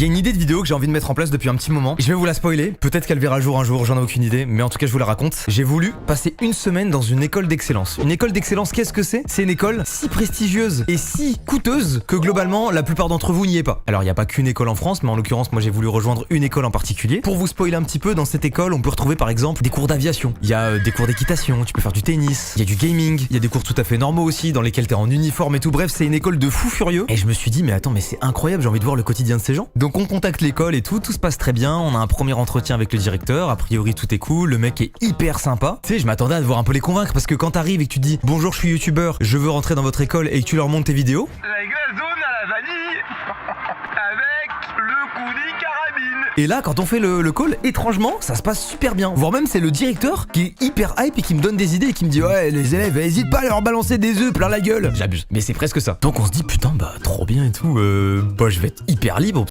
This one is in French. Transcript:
y a une idée de vidéo que j'ai envie de mettre en place depuis un petit moment. Je vais vous la spoiler. Peut-être qu'elle verra le jour un jour, j'en ai aucune idée. Mais en tout cas, je vous la raconte. J'ai voulu passer une semaine dans une école d'excellence. Une école d'excellence, qu'est-ce que c'est? C'est une école si prestigieuse et si coûteuse que globalement, la plupart d'entre vous n'y est pas. Alors, il n'y a pas qu'une école en France, mais en l'occurrence, moi j'ai voulu rejoindre une école en particulier. Pour vous spoiler un petit peu, dans cette école, on peut retrouver par exemple des cours d'aviation. Il y a des cours d'équitation, tu peux faire du tennis, il y a du gaming, il y a des cours tout à fait normaux aussi dans lesquels t'es en uniforme et tout. Bref, c'est une école de fous furieux. Et je me suis dit, mais attends, mais c'est incroyable, j'ai envie de voir le quotidien de ces gens. Donc on contacte l'école et tout se passe très bien. On a un premier entretien avec le directeur. A priori, tout est cool. Le mec est hyper sympa. Tu sais, je m'attendais à devoir un peu les convaincre parce que quand t'arrives et que tu dis bonjour, je suis youtubeur, je veux rentrer dans votre école et que tu leur montres tes vidéos. La glaçonne à la vanille avec le coulis carabine. Et là, quand on fait le call, étrangement, ça se passe super bien. Voire même, c'est le directeur qui est hyper hype et qui me donne des idées et qui me dit ouais, les élèves, hésite pas à leur balancer des œufs plein la gueule. J'abuse, mais c'est presque ça. Donc on se dit putain, bah trop bien et tout. Bah je vais être hyper libre.